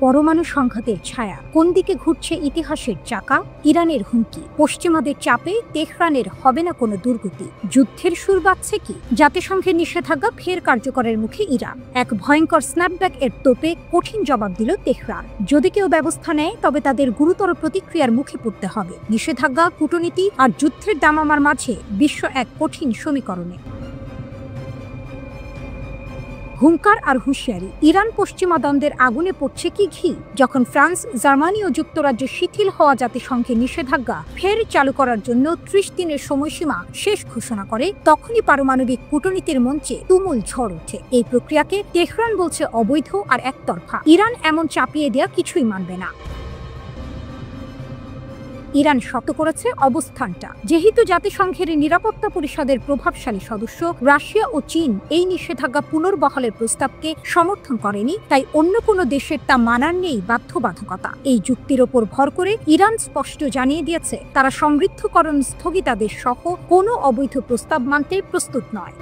পরমাণু সংঘাতের ছায়া, কোন দিকে ঘুরছে ইতিহাসের চাকা? ইরানের হুমকি, পশ্চিমাদের চাপে তেহরানের হবে না কোনো দুর্গতি। যুদ্ধের সুর বাজছে কি? জাতিসংঘের নিষেধাজ্ঞা ফের কার্যকরের মুখে ইরান। এক ভয়ঙ্কর স্ন্যাপব্যাক এর তোপে কঠিন জবাব দিল তেহরান। যদি কেউ ব্যবস্থা নেয় তবে তাদের গুরুতর প্রতিক্রিয়ার মুখে পড়তে হবে। নিষেধাজ্ঞা, কূটনীতি আর যুদ্ধের দামামার মাঝে বিশ্ব এক কঠিন সমীকরণে। হুঙ্কার আর হুঁশিয়ারি, ইরান পশ্চিমা দ্বন্দ্বের আগুনে পড়ছে কি ঘি? যখন ফ্রান্স, জার্মানি ও যুক্তরাজ্য শিথিল হওয়া জাতিসংঘের নিষেধাজ্ঞা ফের চালু করার জন্য ৩০ দিনের সময়সীমা শেষ ঘোষণা করে, তখনই পারমাণবিক কূটনীতির মঞ্চে তুমুল ঝড় ওঠে। এই প্রক্রিয়াকে তেহরান বলছে অবৈধ আর একতরফা। ইরান এমন চাপিয়ে দেয়া কিছুই মানবে না। ইরান শক্ত করেছে অবস্থানটা। যেহেতু জাতিসংঘের নিরাপত্তা পরিষদের প্রভাবশালী সদস্য রাশিয়া ও চীন এই নিষেধাজ্ঞা পুনর্বহালের প্রস্তাবকে সমর্থন করেনি, তাই অন্য কোনো দেশের তা মানার নেই বাধ্যবাধকতা। এই যুক্তির ওপর ভর করে ইরান স্পষ্ট জানিয়ে দিয়েছে তারা সমৃদ্ধকরণ স্থগিতাদেশ সহ কোনো অবৈধ প্রস্তাব মানতে প্রস্তুত নয়।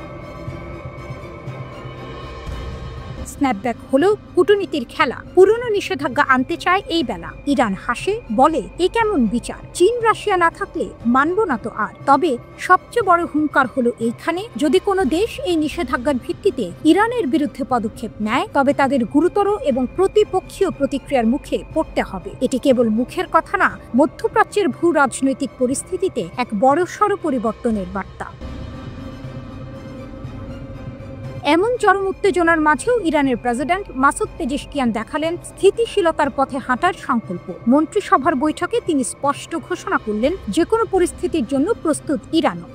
স্ন্যাপব্যাক হলো কূটনীতির খেলা। পুরনো নিষেধাজ্ঞা আনতে চায় এই বেলা। ইরান হাসে, বলে এ কেমন বিচার? চীন, রাশিয়া না থাকলে মানব না তো আর। তবে সবচেয়ে বড় হুঙ্কার হলো এইখানে, যদি কোনো দেশ এই নিষেধাজ্ঞার ভিত্তিতে ইরানের বিরুদ্ধে পদক্ষেপ নেয় তবে তাদের গুরুতর এবং প্রতিপক্ষীয় প্রতিক্রিয়ার মুখে পড়তে হবে। এটি কেবল মুখের কথা না, মধ্যপ্রাচ্যের ভূ রাজনৈতিক পরিস্থিতিতে এক বড়সড় পরিবর্তনের বার্তা। এমন চরম উত্তেজনার মাঝেও ইরানের প্রেসিডেন্ট মাসুদ পেজেশকিয়ান দেখালেন স্থিতিশীলতার পথে হাঁটার সংকল্প। মন্ত্রিসভার বৈঠকে তিনি স্পষ্ট ঘোষণা করলেন যে কোনো পরিস্থিতির জন্য প্রস্তুত ইরানও।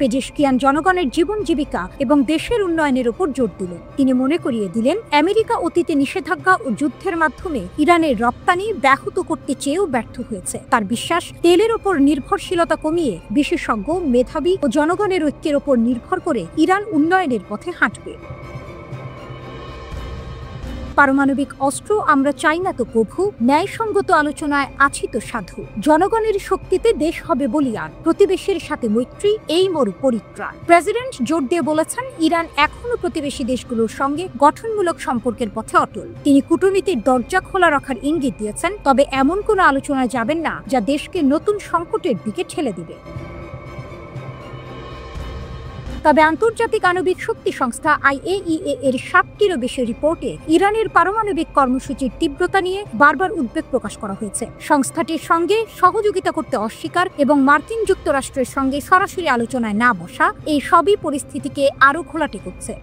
পেজেশকিয়ান জনগণের জীবন জীবিকা এবং দেশের উন্নয়নের উপর জোর দিলেন। তিনি মনে করিয়ে দিলেন আমেরিকা অতীতে নিষেধাজ্ঞা ও যুদ্ধের মাধ্যমে ইরানের রপ্তানি ব্যাহত করতে চেয়েও ব্যর্থ হয়েছে। তার বিশ্বাস, তেলের ওপর নির্ভরশীলতা কমিয়ে বিশেষজ্ঞ, মেধাবী ও জনগণের ঐক্যের ওপর নির্ভর করে ইরান উন্নয়নের পথে হাঁটবে। পারমাণবিক অস্ত্র আমরা চাই না তো প্রভু, ন্যায়সঙ্গত আলোচনায় আছি তো সাধু। জনগণের শক্তিতে দেশ হবে বলিয়ান, প্রতিবেশীর সাথে মৈত্রী এই মরু পরিত্রাণ। প্রেসিডেন্ট জোর দিয়ে বলেছেন ইরান এখনো প্রতিবেশী দেশগুলোর সঙ্গে গঠনমূলক সম্পর্কের পথে অটল। তিনি কূটনীতির দরজা খোলা রাখার ইঙ্গিত দিয়েছেন, তবে এমন কোনো আলোচনায় যাবেন না যা দেশকে নতুন সংকটের দিকে ঠেলে দিবে। তবে আন্তর্জাতিক আণবিক শক্তি সংস্থা IAEA এর 7টিরও বেশি রিপোর্টে ইরানের পারমাণবিক কর্মসূচির তীব্রতা নিয়ে বারবার উদ্বেগ প্রকাশ করা হয়েছে। সংস্থাটির সঙ্গে সহযোগিতা করতে অস্বীকার এবং মার্কিন যুক্তরাষ্ট্রের সঙ্গে সরাসরি আলোচনায় না বসা, এই সবই পরিস্থিতিকে আরও ঘোলাটে করছে।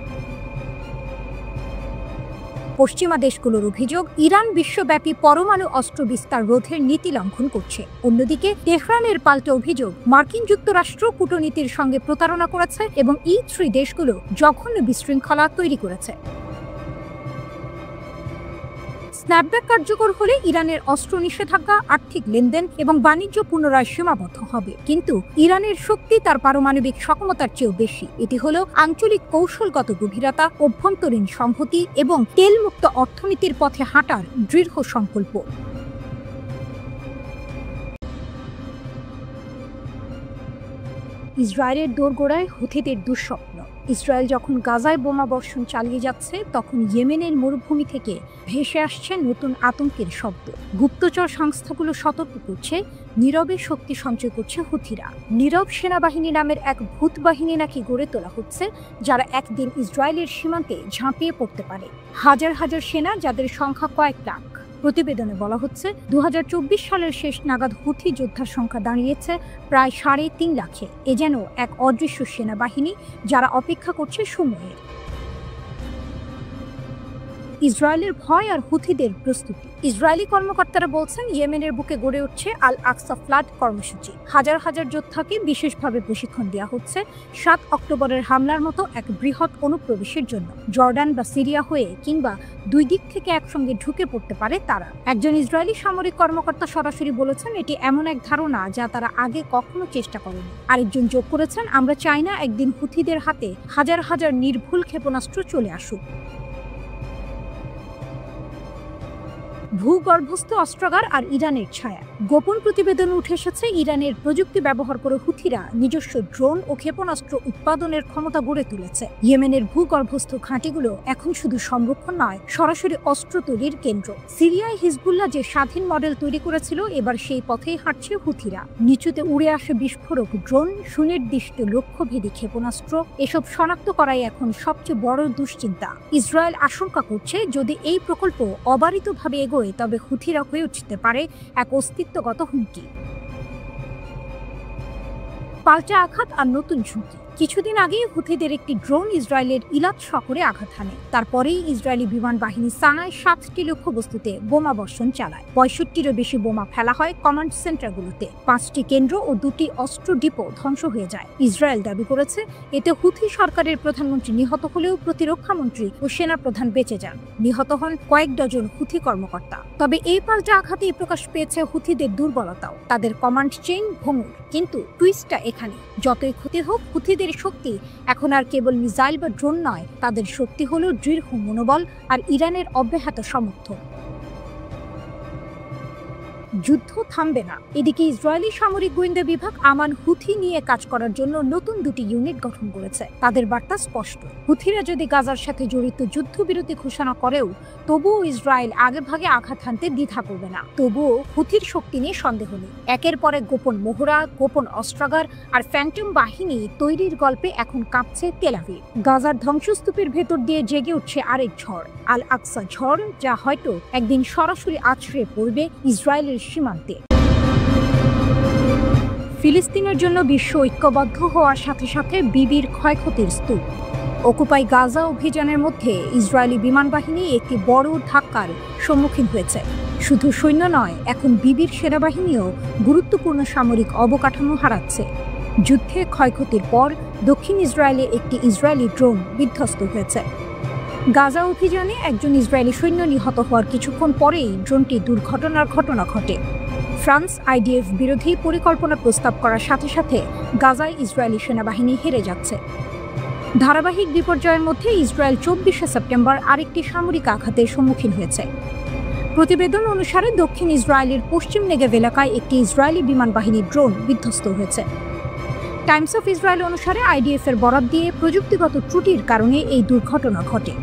পশ্চিমা দেশগুলোর অভিযোগ, ইরান বিশ্বব্যাপী পরমাণু অস্ত্র বিস্তার রোধের নীতি লঙ্ঘন করছে। অন্যদিকে তেহরানের পাল্টা অভিযোগ, মার্কিন যুক্তরাষ্ট্র কূটনীতির সঙ্গে প্রতারণা করেছে এবং E3 দেশগুলো জঘন্য বিশৃঙ্খলা তৈরি করেছে। স্ন্যাপব্যাক কার্যকর হলে ইরানের অস্ত্র নিষেধাজ্ঞা, আর্থিক লেনদেন এবং বাণিজ্য পুনরায় সীমাবদ্ধ হবে। কিন্তু ইরানের শক্তি তার পারমাণবিক সক্ষমতার চেয়েও বেশি। এটি হলো আঞ্চলিক কৌশলগত গভীরতা, অভ্যন্তরীণ সংহতি এবং তেলমুক্ত অর্থনীতির পথে হাঁটার দৃঢ় সংকল্প। ইসরায়েলের দোরগোড়ায় হুথিদের দুঃস্বপ্ন। ইসরায়েল যখন গাজায় বোমা বর্ষণ চালিয়ে যাচ্ছে, তখন ইয়েমেনের মরুভূমি থেকে ভেসে আসছে নতুন আতঙ্কের শব্দ। গুপ্তচর সংস্থাগুলো সতর্ক করছে, নীরবে শক্তি সঞ্চয় করছে হুথিরা। নীরব সেনাবাহিনী নামের এক ভূত বাহিনী নাকি গড়ে তোলা হচ্ছে, যারা একদিন ইসরায়েলের সীমান্তে ঝাঁপিয়ে পড়তে পারে। হাজার হাজার সেনা, যাদের সংখ্যা কয়েক লাখ। প্রতিবেদনে বলা হচ্ছে 2024 সালের শেষ নাগাদ হুথি যোদ্ধার সংখ্যা দাঁড়িয়েছে প্রায় 3.5 লাখে। এ যেন এক অদৃশ্য সেনাবাহিনী যারা অপেক্ষা করছে সময়ের। ইসরায়েলের ভয় আর হুথিদের প্রস্তুতি। ইসরায়েলি কর্মকর্তারা বলছেন ইয়েমেনের বুকে গড়ে উঠছে আল আকসা ফ্লাড কর্মসূচি। হাজার হাজার যোদ্ধাকে বিশেষভাবে প্রশিক্ষণ দেওয়া হচ্ছে 7 অক্টোবরের হামলার মতো এক বৃহৎ অনুপ্রবেশের জন্য। জর্ডান বা সিরিয়া হয়ে কিংবা দুই দিক থেকে একসঙ্গে ঢুকে পড়তে পারে তারা। একজন ইসরায়েলি সামরিক কর্মকর্তা সরাসরি বলেছেন এটি এমন এক ধারণা যা তারা আগে কখনো চেষ্টা করেনি। আরেকজন যোগ করেছেন, আমরা চাই না একদিন হুথিদের হাতে হাজার হাজার নির্ভুল ক্ষেপণাস্ত্র চলে আসুক। ভূগর্ভস্থ অস্ত্রাগার আর ইরানের ছায়া। গোপন প্রতিবেদন উঠে এসেছে ইরানের প্রযুক্তি ব্যবহার করে হুথিরা নিজস্ব ড্রোন ও ক্ষেপণাস্ত্র উৎপাদনের ক্ষমতা গড়ে তুলেছে। ইয়েমেনের ভূগর্ভস্থ ঘাঁটিগুলো এখন শুধু সংরক্ষণ নয়, সরাসরি অস্ত্র তৈরির কেন্দ্র। সিরিয়ায় হিজবুল্লাহ যে স্বাধীন মডেল তৈরি করেছিল, এবার সেই পথেই হাঁটছে হুথিরা। নিচুতে উড়ে আসে বিস্ফোরক ড্রোন, সুনির্দিষ্ট লক্ষ্যভেদী ক্ষেপণাস্ত্র, এসব শনাক্ত করাই এখন সবচেয়ে বড় দুশ্চিন্তা। ইসরায়েল আশঙ্কা করছে, যদি এই প্রকল্প অবারিতভাবে এগোয় তবে হুথিরা হয়ে উঠতে পারে এক অস্তিত্বগত হুমকি। পাল্টা আঘাত আর নতুন ঝুঁকি। কিছুদিন আগেই হুথিদের একটি ড্রোন ইসরায়েলের ইলাত শহরে আঘাত হানে। তারপরেই ইসরায়েলি বিমান বাহিনী সানায় 7টি লক্ষ্যবস্তুতে বোমা বর্ষণ চালায়। 65টিরও বেশি বোমা ফেলা হয় কমান্ড সেন্টারগুলোতে। 5টি কেন্দ্র ও 2টি অস্ত্র ডিপো ধ্বংস হয়ে যায়। ইসরায়েল দাবি করেছে, এতে হুথি সরকারের প্রধানমন্ত্রী নিহত হলেও প্রতিরক্ষামন্ত্রী ও সেনাপ্রধান বেঁচে যান। নিহত হন কয়েক ডজন হুথি কর্মকর্তা। তবে এই পাল্টা আঘাতেই প্রকাশ পেয়েছে হুথিদের দুর্বলতাও। তাদের কমান্ড চেইন ভঙ্গুর। কিন্তু টুইস্টটা এখানে, যতই ক্ষতি হোক, হুথিদের শক্তি এখন আর কেবল মিসাইল বা ড্রোন নয়, তাদের শক্তি হলো দৃঢ় মনোবল আর ইরানের অব্যাহত সমর্থন। যুদ্ধ থামবে না। এদিকে ইসরায়েলি সামরিক গোয়েন্দা বিভাগ আমান হুথি নিয়ে কাজ করার জন্য নতুন 2টি ইউনিট গঠন করেছে। তাদের বার্তা স্পষ্ট, হুথিরা যদি গাজার সাথে জড়িত যুদ্ধবিরতি ঘোষণা করেও তবুও ইসরায়েল আগেভাগে আঘাত হানতে দ্বিধা করবে না। তবুও হুথির শক্তি নিয়ে সন্দেহ নেই। একের পর এক গোপন মহড়া, গোপন অস্ত্রাগার আর ফ্যান্টম বাহিনী তৈরির গল্পে এখন কাঁপছে তেল আভিভ। গাজার ধ্বংসস্তূপের ভেতর দিয়ে জেগে উঠছে আরেক ঝড়, আল আকসা ঝড়, যা হয়তো একদিন সরাসরি আছড়ে পড়বে ইসরায়েলের সীমান্তে। ফিলিস্তিনের জন্য বিশ্ব ঐক্যবদ্ধ হওয়ার সাথে সাথে বিবির ক্ষয়ক্ষতির স্তূপ। অকুপাই গাজা অভিযানের মধ্যে ইসরায়েলি বিমান বাহিনী একটি বড় ধাক্কার সম্মুখীন হয়েছে। শুধু সৈন্য নয়, এখন বিবির সেনাবাহিনীও গুরুত্বপূর্ণ সামরিক অবকাঠামো হারাচ্ছে। যুদ্ধে ক্ষয়ক্ষতির পর দক্ষিণ ইসরায়েলে একটি ইসরায়েলি ড্রোন বিধ্বস্ত হয়েছে। গাজা অভিযানে একজন ইসরায়েলি সৈন্য নিহত হওয়ার কিছুক্ষণ পরেই ড্রোনটি দুর্ঘটনার ঘটনা ঘটে। ফ্রান্স আইডিএফ বিরোধী পরিকল্পনা প্রস্তাব করার সাথে সাথে গাজায় ইসরায়েলি সেনাবাহিনী হেরে যাচ্ছে। ধারাবাহিক বিপর্যয়ের মধ্যে ইসরায়েল 24শে সেপ্টেম্বর আরেকটি সামরিক আঘাতের সম্মুখীন হয়েছে। প্রতিবেদন অনুসারে দক্ষিণ ইসরায়েলের পশ্চিম নেগেভ এলাকায় একটি ইসরায়েলি বিমান বাহিনীর ড্রোন বিধ্বস্ত হয়েছে। টাইমস অফ ইসরায়েল অনুসারে আইডিএফের বরাত দিয়ে প্রযুক্তিগত ত্রুটির কারণে এই দুর্ঘটনা ঘটে।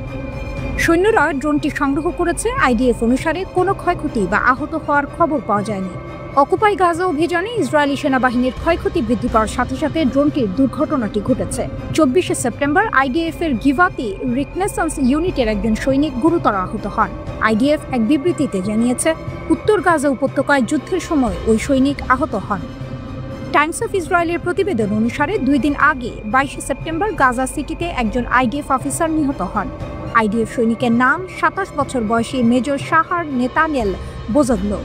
সৈন্যরা ড্রোনটি সংগ্রহ করেছে। আইডিএফ অনুসারে কোনো ক্ষয়ক্ষতি বা আহত হওয়ার খবর পাওয়া যায়নি। অকুপাই গাজা অভিযানে ইসরায়েলি সেনাবাহিনীর ক্ষয়ক্ষতি বৃদ্ধি পাওয়ার সাথে সাথে ড্রোনটির দুর্ঘটনাটি ঘটেছে। 24শে সেপ্টেম্বর আইডিএফের গিভাতি রিকনেসান্স ইউনিটের একজন সৈনিক গুরুতর আহত হন। আইডিএফ এক বিবৃতিতে জানিয়েছে, উত্তর গাজা উপত্যকায় যুদ্ধের সময় ওই সৈনিক আহত হন। টাইমস অফ ইসরায়েলের প্রতিবেদন অনুসারে 2 দিন আগে 22শে সেপ্টেম্বর গাজা সিটিতে একজন আইডিএফ অফিসার নিহত হন। আইডিএফ সৈনিকের নাম 27 বছর বয়সী মেজর শাহার নেতানেল বোজাগলো।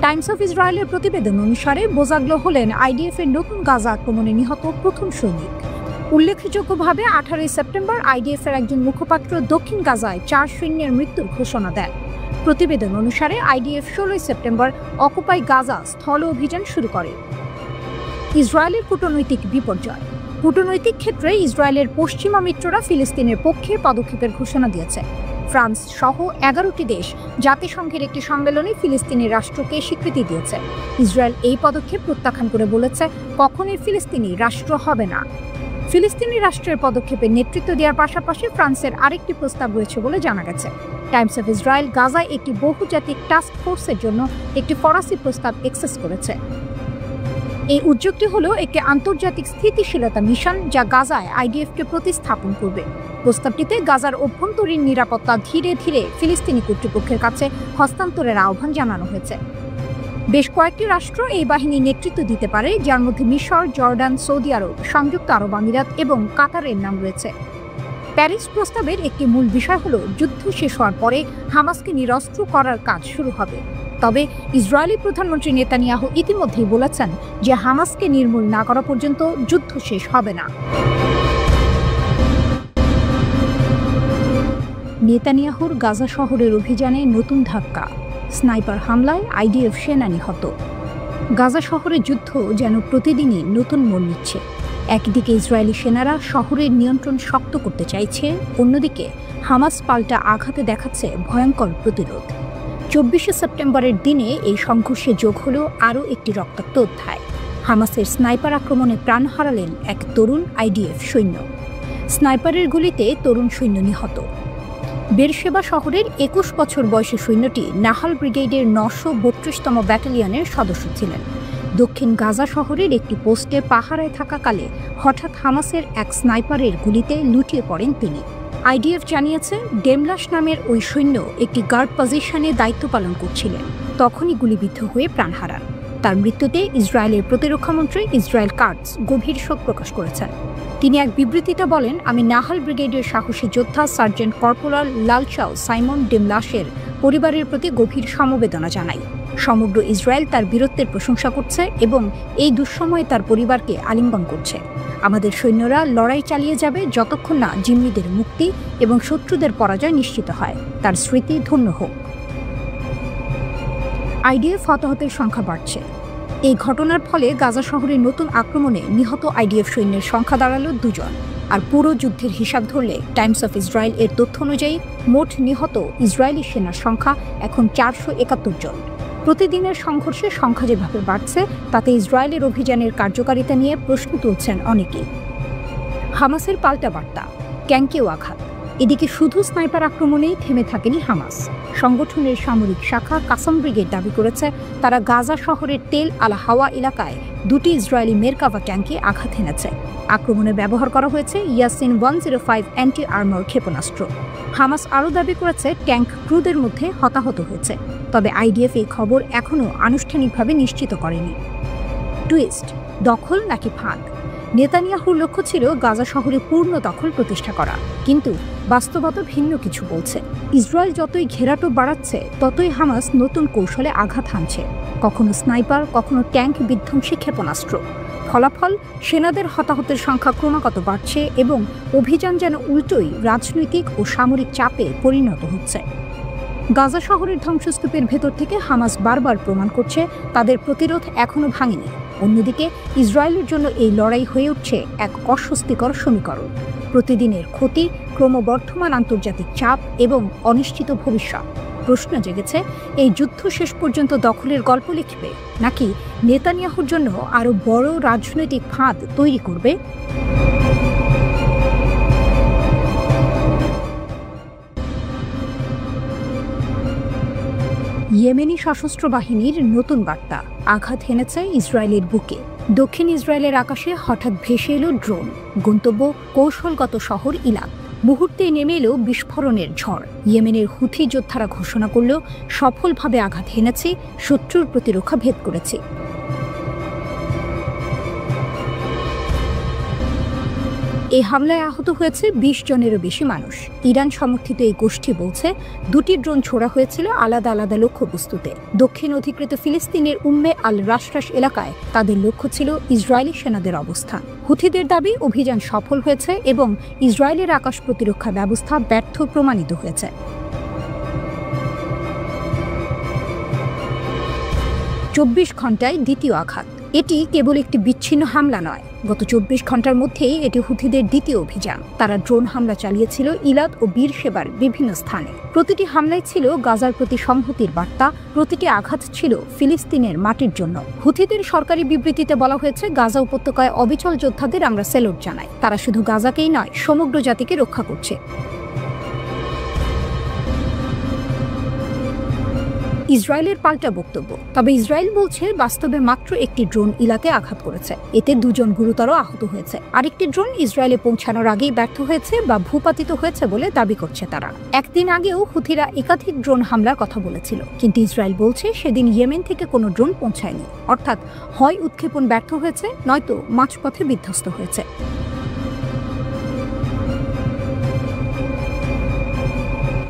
টাইমস অফ ইসরায়েলের প্রতিবেদন অনুসারে বোজাগলো হলেন আইডিএফের নতুন গাজা আক্রমণে নিহত প্রথম সৈনিক। উল্লেখযোগ্যভাবে 18 সেপ্টেম্বর আইডিএফের একজন মুখপাত্র দক্ষিণ গাজায় 4 সৈন্যের মৃত্যুর ঘোষণা দেন। প্রতিবেদন অনুসারে আইডিএফ 16 সেপ্টেম্বর অকুপাই গাজা স্থল অভিযান শুরু করে। ইসরায়েলের কূটনৈতিক বিপর্যয়। কূটনৈতিক ক্ষেত্রে ইসরায়েলের পশ্চিমা মিত্ররা ফিলিস্তিনের পক্ষে পদক্ষেপের ঘোষণা দিয়েছে। ফ্রান্স সহ 11টি দেশ জাতিসংঘের একটি সম্মেলনে ফিলিস্তিনি রাষ্ট্রকে স্বীকৃতি দিয়েছে। ইসরায়েল এই পদক্ষেপ প্রত্যাখ্যান করে বলেছে, কখনোই ফিলিস্তিনি রাষ্ট্র হবে না। ফিলিস্তিনি রাষ্ট্রের পদক্ষেপে নেতৃত্ব দেওয়ার পাশাপাশি ফ্রান্সের আরেকটি প্রস্তাব রয়েছে বলে জানা গেছে। টাইমস অফ ইসরায়েল গাজায় একটি বহুজাতিক টাস্ক ফোর্সের জন্য একটি ফরাসি প্রস্তাব অ্যাক্সেস করেছে। এই উদ্যোগটি হলো একটি আন্তর্জাতিক স্থিতিশীলতা মিশন, যা গাজায় আইডিএফকে প্রতিস্থাপন করবে। প্রস্তাবটিতে গাজার অভ্যন্তরীণ নিরাপত্তা ধীরে ধীরে ফিলিস্তিনি কর্তৃপক্ষের কাছে হস্তান্তরের আহ্বান জানানো হয়েছে। বেশ কয়েকটি রাষ্ট্র এই বাহিনী নেতৃত্ব দিতে পারে, যার মধ্যে মিশর, জর্ডান, সৌদি আরব, সংযুক্ত আরব আমিরাত এবং কাতারের নাম রয়েছে। প্যারিস প্রস্তাবের একটি মূল বিষয় হলো, যুদ্ধ শেষ হওয়ার পরে হামাসকে নিরস্ত্র করার কাজ শুরু হবে। তবে ইসরায়েলি প্রধানমন্ত্রী নেতানিয়াহু ইতিমধ্যেই বলেছেন যে হামাসকে নির্মূল না করা পর্যন্ত যুদ্ধ শেষ হবে না। নেতানিয়াহুর গাজা শহরের অভিযানে নতুন ধাক্কা। স্নাইপার হামলায় আইডিএফ সেনা নিহত। গাজা শহরের যুদ্ধ যেন প্রতিদিনই নতুন মোড় নিচ্ছে। একদিকে ইসরায়েলি সেনারা শহরের নিয়ন্ত্রণ শক্ত করতে চাইছে, অন্যদিকে হামাস পাল্টা আঘাতে দেখাচ্ছে ভয়ঙ্কর প্রতিরোধ। 24শে সেপ্টেম্বরের দিনে এই সংঘর্ষে যোগ হলো আরও একটি রক্তাক্ত অধ্যায়। হামাসের স্নাইপার আক্রমণে প্রাণ হারালেন এক তরুণ আইডিএফ সৈন্য। স্নাইপারের গুলিতে তরুণ সৈন্য নিহত। বেরশেবা শহরের 21 বছর বয়সী সৈন্যটি নাহাল ব্রিগেডের 932তম ব্যাটালিয়নের সদস্য ছিলেন। দক্ষিণ গাজা শহরের একটি পোস্টে পাহারায় থাকাকালে হঠাৎ হামাসের এক স্নাইপারের গুলিতে লুটিয়ে পড়েন তিনি। আইডিএফ জানিয়েছে, ডেমলাশ নামের ওই সৈন্য একটি গার্ড পজিশনে দায়িত্ব পালন করছিলেন। তখনই গুলিবিদ্ধ হয়ে প্রাণ হারান। তার মৃত্যুতে ইসরায়েলের প্রতিরক্ষামন্ত্রী ইসরায়েল কাটজ গভীর শোক প্রকাশ করেছেন। তিনি এক বিবৃতিতে বলেন, আমি নাহাল ব্রিগেডের সাহসী যোদ্ধা সার্জেন্ট কর্পোরাল লালচাও সাইমন ডেমলাশের পরিবারের প্রতি গভীর সমবেদনা জানাই। সমগ্র ইসরায়েল তার বীরত্বের প্রশংসা করছে এবং এই দুঃসময়ে তার পরিবারকে আলিঙ্গন করছে। আমাদের সৈন্যরা লড়াই চালিয়ে যাবে যতক্ষণ না জিম্মিদের মুক্তি এবং শত্রুদের পরাজয় নিশ্চিত হয়। তার স্মৃতি ধন্য হোক। আইডিএফ হতাহতের সংখ্যা বাড়ছে। এই ঘটনার ফলে গাজা শহরের নতুন আক্রমণে নিহত আইডিএফ সৈন্যের সংখ্যা দাঁড়ালো 2 জন। আর পুরো যুদ্ধের হিসাব ধরলে টাইমস অফ ইসরায়েল এর তথ্য অনুযায়ী মোট নিহত ইসরায়েলি সেনার সংখ্যা এখন 471 জন। প্রতিদিনের সংঘর্ষের সংখ্যা যেভাবে বাড়ছে তাতে ইসরায়েলের অভিযানের কার্যকারিতা নিয়ে প্রশ্ন তুলছেন অনেকেই। হামাসের পাল্টা বার্তা, ট্যাঙ্কেও আঘাত। এদিকে শুধু স্নাইপার আক্রমণেই থেমে থাকেনি হামাস। সংগঠনের সামরিক শাখা কাসাম ব্রিগেড দাবি করেছে, তারা গাজা শহরের তেল আল হাওয়া এলাকায় 2টি ইসরায়েলি মেরকাভা ট্যাঙ্কে আঘাত হেনেছে। আক্রমণে ব্যবহার করা হয়েছে ইয়াসিন 105 অ্যান্টি আর্মার ক্ষেপণাস্ত্র। হামাস আরও দাবি করেছে ট্যাঙ্ক ক্রুদের মধ্যে হতাহত হয়েছে। তবে আইডিএফ এই খবর এখনও আনুষ্ঠানিকভাবে নিশ্চিত করেনি। টুইস্ট, দখল নাকি ফাঁদ? নেতানিয়াহুর লক্ষ্য ছিল গাজা শহরে পূর্ণ দখল প্রতিষ্ঠা করা, কিন্তু বাস্তবতা ভিন্ন কিছু বলছে। ইসরায়েল যতই ঘেরাটো বাড়াচ্ছে ততই হামাস নতুন কৌশলে আঘাত হানছে, কখনো স্নাইপার, কখনো ট্যাঙ্ক বিধ্বংসী ক্ষেপণাস্ত্র। ফলাফল, সেনাদের হতাহতের সংখ্যা ক্রমাগত বাড়ছে এবং অভিযান যেন উল্টোই রাজনৈতিক ও সামরিক চাপে পরিণত হচ্ছে। গাজা শহরের ধ্বংসস্তূপের ভেতর থেকে হামাস বারবার প্রমাণ করছে তাদের প্রতিরোধ এখনও ভাঙেনি। অন্যদিকে ইসরায়েলের জন্য এই লড়াই হয়ে উঠছে এক অস্বস্তিকর সমীকরণ। প্রতিদিনের ক্ষতি, ক্রমবর্ধমান আন্তর্জাতিক চাপ এবং অনিশ্চিত ভবিষ্যৎ। প্রশ্ন জেগেছে, এই যুদ্ধ শেষ পর্যন্ত দখলের গল্প লিখবে নাকি নেতানিয়াহুর জন্য আরও বড় রাজনৈতিক ফাঁদ তৈরি করবে? ইয়েমেনি সশস্ত্র বাহিনীর নতুন বার্তা, আঘাত হেনেছে ইসরায়েলের বুকে। দক্ষিণ ইসরায়েলের আকাশে হঠাৎ ভেসে এলো ড্রোন। গন্তব্য কৌশলগত শহর ইলাক। মুহূর্তেই নেমে এলো বিস্ফোরণের ঝড়। ইয়েমেনের হুথি যোদ্ধারা ঘোষণা করল, সফলভাবে আঘাত হেনেছি, শত্রুর প্রতিরক্ষা ভেদ করেছি। এই হামলায় আহত হয়েছে 20 জনেরও বেশি মানুষ। ইরান সমর্থিত এই গোষ্ঠী বলছে, 2টি ড্রোন ছোড়া হয়েছিল আলাদা আলাদা লক্ষ্যবস্তুতে। দক্ষিণ অধিকৃত ফিলিস্তিনের উম্মে আল রাশরাশ এলাকায় তাদের লক্ষ্য ছিল ইসরায়েলি সেনাদের অবস্থান। হুথিদের দাবি, অভিযান সফল হয়েছে এবং ইসরায়েলের আকাশ প্রতিরক্ষা ব্যবস্থা ব্যর্থ প্রমাণিত হয়েছে। 24 ঘণ্টায় দ্বিতীয় আঘাত। এটি কেবল একটি বিচ্ছিন্ন হামলা নয়, গত 24 ঘণ্টার মধ্যেই এটি হুথিদের দ্বিতীয় অভিযান। তারা ড্রোন হামলা চালিয়েছিল ইলাদ ও বীরশেবার বিভিন্ন স্থানে। প্রতিটি হামলায় ছিল গাজার প্রতি সংহতির বার্তা, প্রতিটি আঘাত ছিল ফিলিস্তিনের মাটির জন্য। হুথিদের সরকারি বিবৃতিতে বলা হয়েছে, গাজা উপত্যকায় অবিচল যোদ্ধাদের আমরা স্যালুট জানাই। তারা শুধু গাজাকেই নয়, সমগ্র জাতিকে রক্ষা করছে। ইসরায়েলের পাল্টা বক্তব্য। তবে ইসরায়েল বলছে, বাস্তবে মাত্র একটি ড্রোন ইলাকে আঘাত করেছে। এতে 2 জন গুরুতর আহত হয়েছে। আরেকটি ড্রোন ইসরায়েলে পৌঁছানোর আগেই ব্যর্থ হয়েছে বা ভূপাতিত হয়েছে বলে দাবি করছে তারা। একদিন আগেও হুথিরা একাধিক ড্রোন হামলার কথা বলেছিল, কিন্তু ইসরায়েল বলছে সেদিন ইয়েমেন থেকে কোনো ড্রোন পৌঁছায়নি। অর্থাৎ হয় উৎক্ষেপণ ব্যর্থ হয়েছে, নয়তো মাঝপথে বিধ্বস্ত হয়েছে।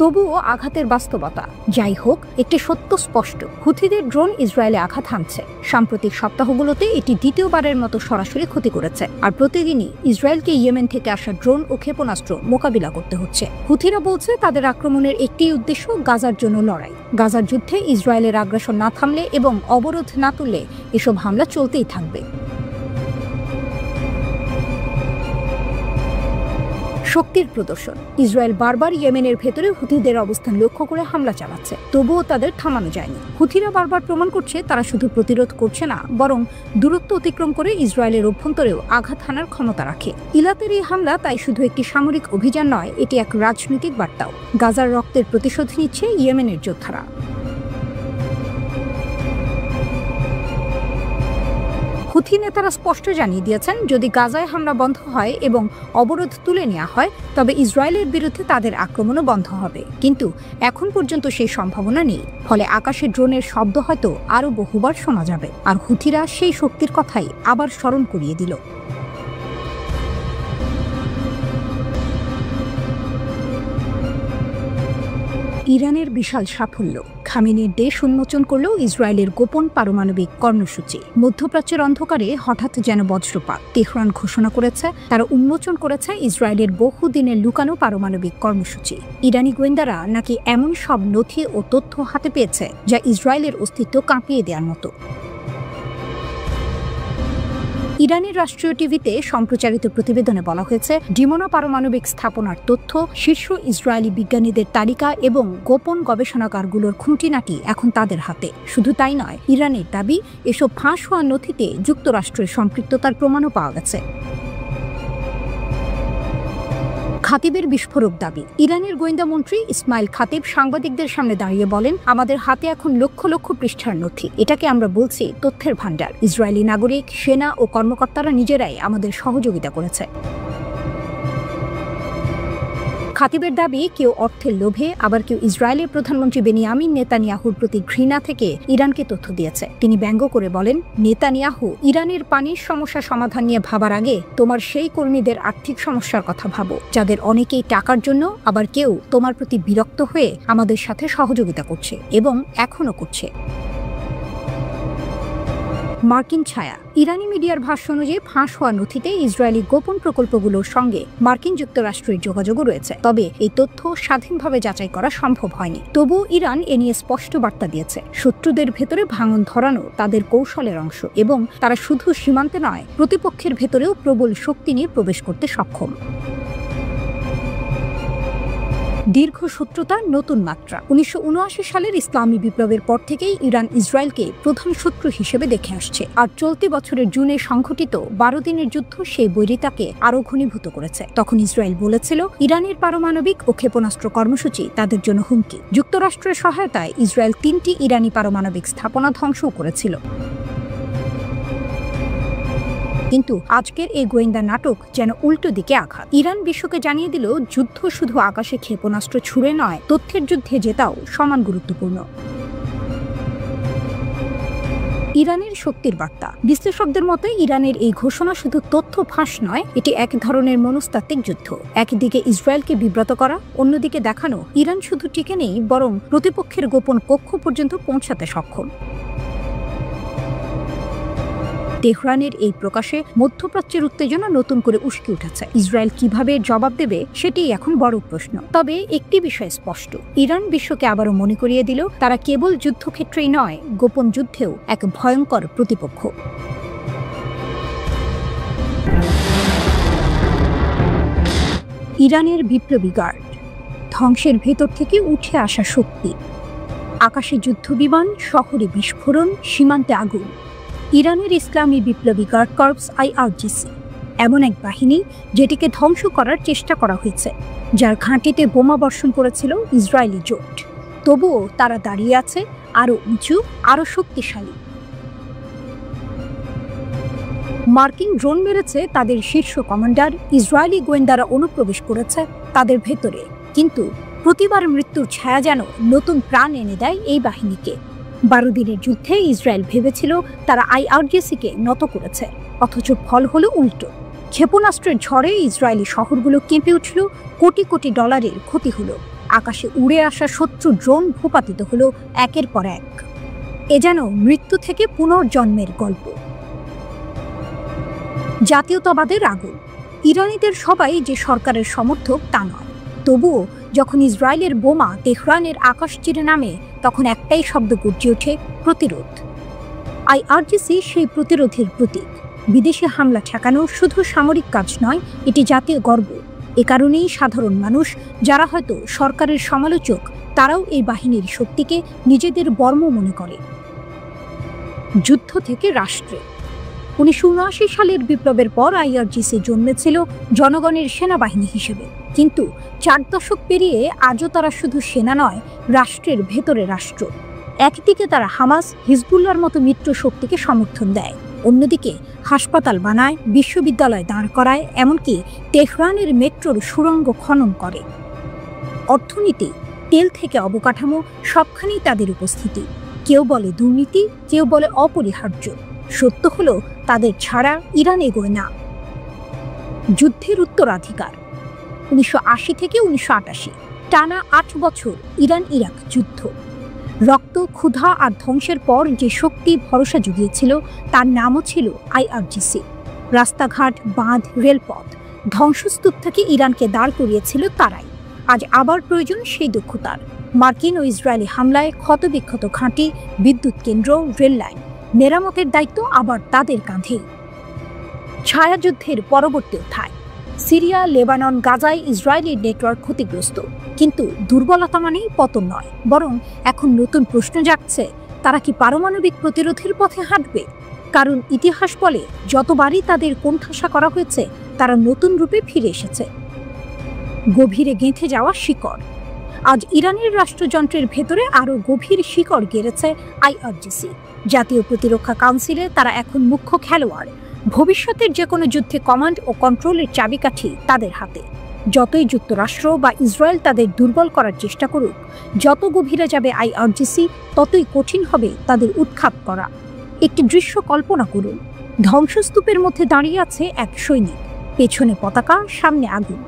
তবুও আঘাতের বাস্তবতা যাই হোক, একটি সত্য স্পষ্ট, হুথিদের ড্রোন ইসরায়েলে আঘাত হানছে। সাম্প্রতিক সপ্তাহগুলোতে এটি দ্বিতীয়বারের মতো সরাসরি ক্ষতি করেছে। আর প্রতিদিনই ইসরায়েলকে ইয়েমেন থেকে আসা ড্রোন ও ক্ষেপণাস্ত্র মোকাবিলা করতে হচ্ছে। হুথিরা বলছে, তাদের আক্রমণের একটি উদ্দেশ্য গাজার জন্য লড়াই। গাজার যুদ্ধে ইসরায়েলের আগ্রাসন না থামলে এবং অবরোধ না তুললে এসব হামলা চলতেই থাকবে। শক্তির প্রদর্শন। ইসরায়েল বারবার ইয়েমেনের ভেতরে হুথিদের অবস্থান লক্ষ্য করে হামলা চালাচ্ছে, তবুও তাদের থামানো যায়নি। হুথিরা বারবার প্রমাণ করছে তারা শুধু প্রতিরোধ করছে না, বরং দূরত্ব অতিক্রম করে ইসরায়েলের অভ্যন্তরেও আঘাত হানার ক্ষমতা রাখে। ইলাতের এই হামলা তাই শুধু একটি সামরিক অভিযান নয়, এটি এক রাজনৈতিক বার্তাও। গাজার রক্তের প্রতিশোধ নিচ্ছে ইয়েমেনের যোদ্ধারা। হুথি নেতারা স্পষ্ট জানিয়ে দিয়েছেন, যদি গাজায় হামলা বন্ধ হয় এবং অবরোধ তুলে নেওয়া হয়, তবে ইসরায়েলের বিরুদ্ধে তাদের আক্রমণও বন্ধ হবে। কিন্তু এখন পর্যন্ত সেই সম্ভাবনা নেই। ফলে আকাশে ড্রোনের শব্দ হয়তো আরও বহুবার শোনা যাবে। আর হুথিরা সেই শক্তির কথাই আবার স্মরণ করিয়ে দিল। ইরানের বিশাল সাফল্য। খামেনির দেশ উন্মোচন করল ইসরায়েলের গোপন পারমাণবিক কর্মসূচি। মধ্যপ্রাচ্যের অন্ধকারে হঠাৎ যেন বজ্রপাত। তেহরান ঘোষণা করেছে তারা উন্মোচন করেছে ইসরায়েলের বহুদিনের লুকানো পারমাণবিক কর্মসূচি। ইরানি গোয়েন্দারা নাকি এমন সব নথি ও তথ্য হাতে পেয়েছে যা ইসরায়েলের অস্তিত্ব কাঁপিয়ে দেওয়ার মতো। ইরানের রাষ্ট্রীয় টিভিতে সম্প্রচারিত প্রতিবেদনে বলা হয়েছে, ডিমোনা পারমাণবিক স্থাপনার তথ্য, শীর্ষ ইসরায়েলি বিজ্ঞানীদের তালিকা এবং গোপন গবেষণাগারগুলোর খুঁটিনাটি এখন তাদের হাতে। শুধু তাই নয়, ইরানের দাবি এসব ফাঁস হওয়া নথিতে যুক্তরাষ্ট্রের সম্পৃক্ততার প্রমাণও পাওয়া গেছে। খাতিবের বিস্ফোরক দাবি। ইরানের গোয়েন্দা মন্ত্রী ইসমাইল খাতিব সাংবাদিকদের সামনে দাঁড়িয়ে বলেন, আমাদের হাতে এখন লক্ষ লক্ষ পৃষ্ঠার নথি। এটাকে আমরা বলছি তথ্যের ভান্ডার। ইসরায়েলি নাগরিক, সেনা ও কর্মকর্তারা নিজেরাই আমাদের সহযোগিতা করেছে। খাতিবের দাবি, কেউ অর্থের লোভে, আবার কেউ ইসরায়েলের প্রধানমন্ত্রী বেনিয়ামিন নেতানিয়াহুর প্রতি ঘৃণা থেকে ইরানকে তথ্য দিয়েছে। তিনি ব্যঙ্গ করে বলেন, নেতানিয়াহু, ইরানের পানির সমস্যা সমাধান নিয়ে ভাবার আগে তোমার সেই কর্মীদের আর্থিক সমস্যার কথা ভাবো, যাদের অনেকেই টাকার জন্য, আবার কেউ তোমার প্রতি বিরক্ত হয়ে আমাদের সাথে সহযোগিতা করছে এবং এখনো করছে। মার্কিন ছায়া। ইরানি মিডিয়ার ভাষ্য অনুযায়ী ফাঁস হওয়া নথিতে ইসরায়েলি গোপন প্রকল্পগুলোর সঙ্গে মার্কিন যুক্তরাষ্ট্রের যোগাযোগও রয়েছে। তবে এই তথ্য স্বাধীনভাবে যাচাই করা সম্ভব হয়নি। তবুও ইরান এ নিয়ে স্পষ্ট বার্তা দিয়েছে, শত্রুদের ভেতরে ভাঙন ধরানো তাদের কৌশলের অংশ এবং তারা শুধু সীমান্তে নয়, প্রতিপক্ষের ভেতরেও প্রবল শক্তি নিয়ে প্রবেশ করতে সক্ষম। দীর্ঘ শত্রুতার নতুন মাত্রা। 1979 সালের ইসলামী বিপ্লবের পর থেকেই ইরান ইসরায়েলকে প্রধান শত্রু হিসেবে দেখে আসছে। আর চলতি বছরের জুনে সংঘটিত 12 দিনের যুদ্ধ সেই বৈরিতাকে আরও ঘনীভূত করেছে। তখন ইসরায়েল বলেছিল, ইরানের পারমাণবিক ও ক্ষেপণাস্ত্র কর্মসূচি তাদের জন্য হুমকি। যুক্তরাষ্ট্রের সহায়তায় ইসরায়েল 3টি ইরানি পারমাণবিক স্থাপনা ধ্বংসও করেছিল। কিন্তু আজকের এই গোয়েন্দা নাটক যেন উল্টো দিকে আঘাত। ইরান বিশ্বকে জানিয়ে দিল, যুদ্ধ শুধু আকাশে ক্ষেপণাস্ত্র ছুড়ে নয়, তথ্যের যুদ্ধে জেতাও সমান গুরুত্বপূর্ণ। ইরানের শক্তির বার্তা। বিশ্লেষকদের মতে ইরানের এই ঘোষণা শুধু তথ্য ফাঁস নয়, এটি এক ধরনের মনস্তাত্ত্বিক যুদ্ধ। একদিকে ইসরায়েলকে বিব্রত করা, অন্যদিকে দেখানো ইরান শুধু টিকে নেই, বরং প্রতিপক্ষের গোপন কক্ষ পর্যন্ত পৌঁছাতে সক্ষম। তেহরানের এই প্রকাশে মধ্যপ্রাচ্যের উত্তেজনা নতুন করে উস্কে উঠেছে। ইসরায়েল কিভাবে জবাব দেবে সেটাই এখন বড় প্রশ্ন। তবে একটি বিষয় স্পষ্ট, ইরান বিশ্বকে আবারও মনে করিয়ে দিল, তারা কেবল যুদ্ধক্ষেত্রেই নয়, গোপন যুদ্ধেও এক ভয়ঙ্কর প্রতিপক্ষ। ইরানের বিপ্লবী গার্ড। ধ্বংসের ভেতর থেকে উঠে আসা শক্তি। আকাশে যুদ্ধবিমান, শহরে বিস্ফোরণ, সীমান্তে আগুন। ইরানের ইসলামী বিপ্লবী গার্ড কর্পস IRGC এমন এক বাহিনী যেটিকে ধ্বংস করার চেষ্টা করা হয়েছে, যার ঘাঁটিতে বোমা বর্ষণ করেছিল ইসরায়েলি জোট। তবুও তারা দাঁড়িয়ে আছে, আরও উঁচু, আরও শক্তিশালী। মার্কিন ড্রোন মেরেছে তাদের শীর্ষ কমান্ডার, ইসরায়েলি গোয়েন্দারা অনুপ্রবেশ করেছে তাদের ভেতরে, কিন্তু প্রতিবার মৃত্যুর ছায়া যেন নতুন প্রাণ এনে দেয় এই বাহিনীকে। 12 দিনের যুদ্ধে ইসরায়েল ভেবেছিল তারা IRGC-কে নত করেছে, অথচ ফল হলো উল্টো। ক্ষেপণাস্ত্রের ঝড়ে ইসরায়েলি শহরগুলো কেঁপে উঠল, কোটি কোটি ডলারের ক্ষতি হলো। আকাশে উড়ে আসা শত্রু ড্রোন ভূপাতিত হলো একের পর এক। এ যেন মৃত্যু থেকে পুনর্জন্মের গল্প। জাতীয়তাবাদের আগুন। ইরানিদের সবাই যে সরকারের সমর্থক তা নয়, তবুও যখন ইসরায়েলের বোমা তেহরানের আকাশ চিরে নামে, তখন একটাই শব্দ গর্জে ওঠে, প্রতিরোধ। IRGC সেই প্রতিরোধের প্রতীক। বিদেশি হামলা ঠেকানো শুধু সামরিক কাজ নয়, এটি জাতীয় গর্ব। এ কারণেই সাধারণ মানুষ, যারা হয়তো সরকারের সমালোচক, তারাও এই বাহিনীর শক্তিকে নিজেদের বর্ম মনে করে। যুদ্ধ থেকে রাষ্ট্রে 1979 সালের বিপ্লবের পর আইআরজিসি জন্মেছিল জনগণের সেনাবাহিনী হিসেবে, কিন্তু 4 দশক পেরিয়ে আজও তারা শুধু সেনা নয়, রাষ্ট্রের ভেতরে রাষ্ট্র। একদিকে তারা হামাস, হিজবুল্লাহর মতো মিত্র শক্তিকে সমর্থন দেয়, অন্যদিকে হাসপাতাল বানায়, বিশ্ববিদ্যালয় দাঁড় করায়, এমনকি তেহরানের মেট্রোর সুড়ঙ্গ খনন করে। অর্থনীতি, তেল থেকে অবকাঠামো, সবখানেই তাদের উপস্থিতি। কেউ বলে দুর্নীতি, কেউ বলে অপরিহার্য। সত্য হলো তাদের ছাড়া ইরান এগোয় না। যুদ্ধের উত্তরাধিকার 1980 থেকে 1988, টানা 8 বছর ইরান ইরাক যুদ্ধ। রক্ত, ক্ষুধা আর ধ্বংসের পর যে শক্তি ভরসা জুগিয়েছিল তার নামও ছিল আইআরজিসি। রাস্তাঘাট, বাঁধ, রেলপথ, ধ্বংসস্তূপ থেকে ইরানকে দাঁড় করিয়েছিল তারাই। আজ আবার প্রয়োজন সেই দক্ষতার। মার্কিন ও ইসরায়েলি হামলায় ক্ষতবিক্ষত ঘাঁটি, বিদ্যুৎ কেন্দ্র, রেল লাইন, মেরামতের দায়িত্ব আবার তাদের কাঁধেই। ছায়াযুদ্ধের পরবর্তী অধ্যায়। সিরিয়া, লেবানন, গাজায় ইসরায়েলি নেটওয়ার্ক ক্ষতিগ্রস্ত, কিন্তু দুর্বলতা মানেই পতন নয়, বরং এখন নতুন প্রশ্ন জাগছে, তারা কি পারমাণবিক প্রতিরোধের পথে হাঁটবে? কারণ ইতিহাস বলে, যতবারই তাদের কোণঠাসা করা হয়েছে, তারা নতুন রূপে ফিরে এসেছে। গভীরে গেঁথে যাওয়া শিকড়। আজ ইরানের রাষ্ট্রযন্ত্রের ভেতরে আরও গভীর শিকড় গেড়েছে আইআরজিসি। জাতীয় প্রতিরক্ষা কাউন্সিলে তারা এখন মুখ্য খেলোয়াড়। ভবিষ্যতের যে কোনো যুদ্ধে কমান্ড ও কন্ট্রোলের চাবিকাঠি তাদের হাতে। যতই যুক্তরাষ্ট্র বা ইসরায়েল তাদের দুর্বল করার চেষ্টা করুক, যত গভীরে যাবে আইআরজিসি, ততই কঠিন হবে তাদের উৎখাত করা। একটি দৃশ্য কল্পনা করুন। ধ্বংসস্তূপের মধ্যে দাঁড়িয়ে আছে এক সৈনিক, পেছনে পতাকা, সামনে আগুন,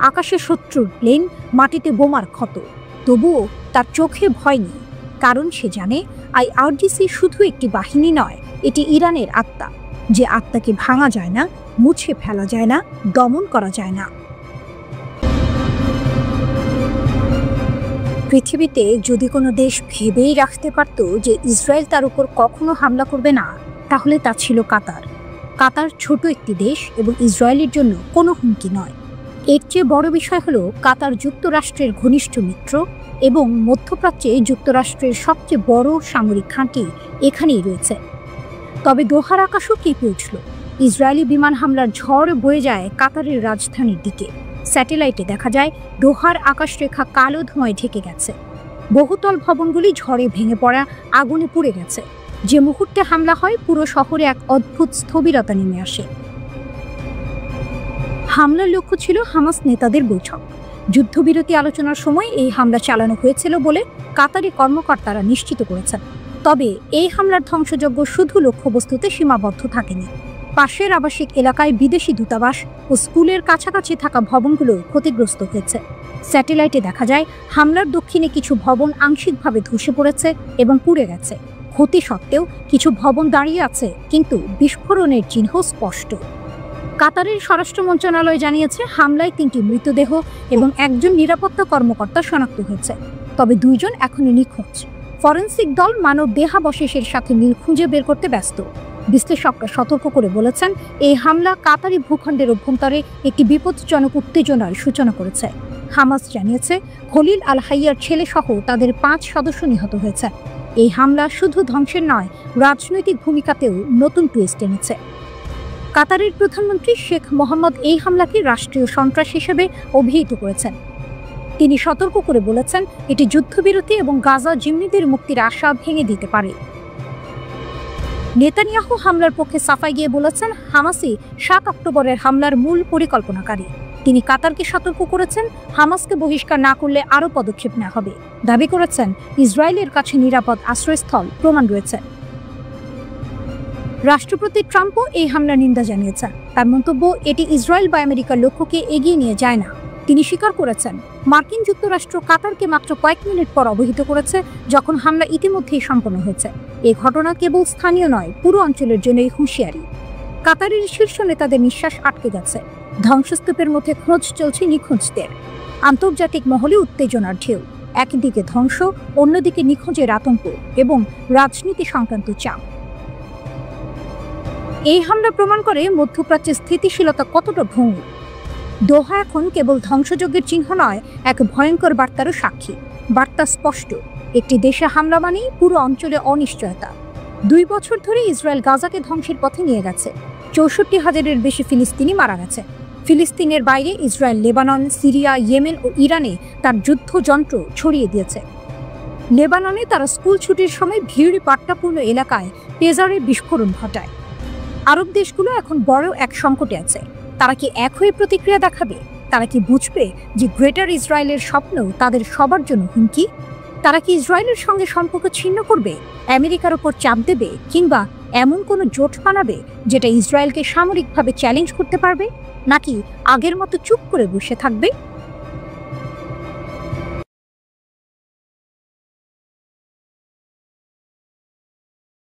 আকাশে শত্রুর প্লেন, মাটিতে বোমার ক্ষত। তবুও তার চোখে ভয় নেই, কারণ সে জানে আইআরজিসি শুধু একটি বাহিনী নয়, এটি ইরানের আত্মা, যে আত্মাকে ভাঙা যায় না, মুছে ফেলা যায় না, দমন করা যায় না। পৃথিবীতে যদি কোনো দেশ ভেবেই রাখতে পারত যে ইসরায়েল তার উপর কখনো হামলা করবে না, তাহলে তা ছিল কাতার। কাতার ছোট একটি দেশ এবং ইসরায়েলের জন্য কোনো হুমকি নয়। এর চেয়ে বড় বিষয় হলো কাতার যুক্তরাষ্ট্রের ঘনিষ্ঠ মিত্র এবং মধ্যপ্রাচ্যে যুক্তরাষ্ট্রের সবচেয়ে বড় সামরিক ঘাঁটি এখানেই রয়েছে। তবে দোহার আকাশও কেঁপে উঠল। ইসরায়েলি বিমান হামলার ঝড় বয়ে যায় কাতারের রাজধানীর দিকে। স্যাটেলাইটে দেখা যায় দোহার আকাশরেখা কালো ধোঁয়ায় ঢেকে গেছে। বহুতল ভবনগুলি ঝড়ে ভেঙে পড়া, আগুনে পুড়ে গেছে। যে মুহূর্তে হামলা হয়, পুরো শহরে এক অদ্ভুত স্থবিরতা নেমে আসে। হামলার লক্ষ্য ছিল হামাস নেতাদের বৈঠক। যুদ্ধবিরতি আলোচনার সময় এই হামলা চালানো হয়েছিল বলে কাতারি কর্মকর্তারা নিশ্চিত করেছেন। তবে এই হামলার ধ্বংসযজ্ঞ শুধু লক্ষ্যবস্তুতে সীমাবদ্ধ থাকেনি। পাশের আবাসিক এলাকায় বিদেশি দূতাবাস ও স্কুলের কাছাকাছি থাকা ভবনগুলো ক্ষতিগ্রস্ত হয়েছে। স্যাটেলাইটে দেখা যায় হামলার দক্ষিণে কিছু ভবন আংশিকভাবে ধসে পড়েছে এবং পুড়ে গেছে। ক্ষতি সত্ত্বেও কিছু ভবন দাঁড়িয়ে আছে, কিন্তু বিস্ফোরণের চিহ্ন স্পষ্ট। কাতারের স্বরাষ্ট্র মন্ত্রণালয় জানিয়েছে হামলায় 3টি মৃতদেহ এবং একজন নিরাপত্তা কর্মকর্তা শনাক্ত হয়েছে, তবে 2 জন এখনো নিখোঁজ। ফরেনসিক দল মানব দেহাবশেষের সাথে মিল খুঁজে বের করতে ব্যস্ত। বিশ্লেষকরা সতর্ক করে বলেছেন, এই হামলা কাতারি ভূখণ্ডের অভ্যন্তরে একটি বিপজ্জনক উত্তেজনার সূচনা করেছে। হামাস জানিয়েছে খলিল আল হাইয়ার ছেলে সহ তাদের 5 সদস্য নিহত হয়েছে। এই হামলা শুধু ধ্বংসের নয়, রাজনৈতিক ভূমিকাতেও নতুন টুইস্ট এনেছে। কাতারের প্রধানমন্ত্রী শেখ মোহাম্মদ এই হামলাকে রাষ্ট্রীয় সন্ত্রাস হিসেবে অভিহিত করেছেন। তিনি সতর্ক করে বলেছেন, এটি যুদ্ধবিরতি এবং গাজা জিম্মিদের মুক্তির আশা ভেঙে দিতে পারে। নেতানিয়াহু হামলার পক্ষে সাফাই গিয়ে বলেছেন, হামাসই 7 অক্টোবরের হামলার মূল পরিকল্পনাকারী। তিনি কাতারকে সতর্ক করেছেন, হামাসকে বহিষ্কার না করলে আরও পদক্ষেপ নেওয়া হবে। দাবি করেছেন, ইসরায়েলের কাছে নিরাপদ আশ্রয়স্থল প্রমাণ রয়েছে। রাষ্ট্রপতি ট্রাম্পও এই হামলার নিন্দা জানিয়েছেন। তার মন্তব্য, এটি ইসরায়েল বা আমেরিকার লক্ষ্যকে এগিয়ে নিয়ে যায় না। তিনি স্বীকার করেছেন, মার্কিন যুক্তরাষ্ট্র কাতারকে মাত্র কয়েক মিনিট পর অবহিত করেছে, যখন হামলা ইতিমধ্যেই সম্পন্ন হয়েছে। এই ঘটনা কেবল স্থানীয় নয়, পুরো অঞ্চলের জন্যই হুঁশিয়ারি। কাতারের শীর্ষ নেতাদের নিঃশ্বাস আটকে গেছে। ধ্বংসস্তূপের মধ্যে খোঁজ চলছে নিখোঁজদের। আন্তর্জাতিক মহলে উত্তেজনার ঢেউ। একদিকে ধ্বংস, অন্যদিকে নিখোঁজের আতঙ্ক এবং রাজনীতি সংক্রান্ত চাপ। এই হামলা প্রমাণ করে মধ্যপ্রাচ্যের স্থিতিশীলতা কতটা ভঙ্গুর। দোহা এখন কেবল ধ্বংসযজ্ঞের চিহ্ন নয়, এক ভয়ঙ্কর বার্তারও সাক্ষী। বার্তা স্পষ্ট, একটি দেশে হামলা মানেই পুরো অঞ্চলে অনিশ্চয়তা। 2 বছর ধরে ইসরায়েল গাজাকে ধ্বংসের পথে নিয়ে গেছে। 64,000-এর বেশি ফিলিস্তিনি মারা গেছে। ফিলিস্তিনের বাইরে ইসরায়েল লেবানন, সিরিয়া, ইয়েমেন ও ইরানে তার যুদ্ধযন্ত্র ছড়িয়ে দিয়েছে। লেবাননে তারা স্কুল ছুটির সময় ভিড় পাট্টাপূর্ণ এলাকায় টেজারে বিস্ফোরণ ঘটায়। আরব দেশগুলো এখন বড় এক সংকটে আছে। তারা কি এক হয়ে প্রতিক্রিয়া দেখাবে? তারা কি বুঝবে যে গ্রেটার ইসরায়েলের স্বপ্ন তাদের সবার জন্য হুমকি? তারা কি ইসরায়েলের সঙ্গে সম্পর্ক ছিন্ন করবে, আমেরিকার ওপর চাপ দেবে, কিংবা এমন কোনো জোট বানাবে যেটা ইসরায়েলকে সামরিকভাবে চ্যালেঞ্জ করতে পারবে, নাকি আগের মতো চুপ করে বসে থাকবে?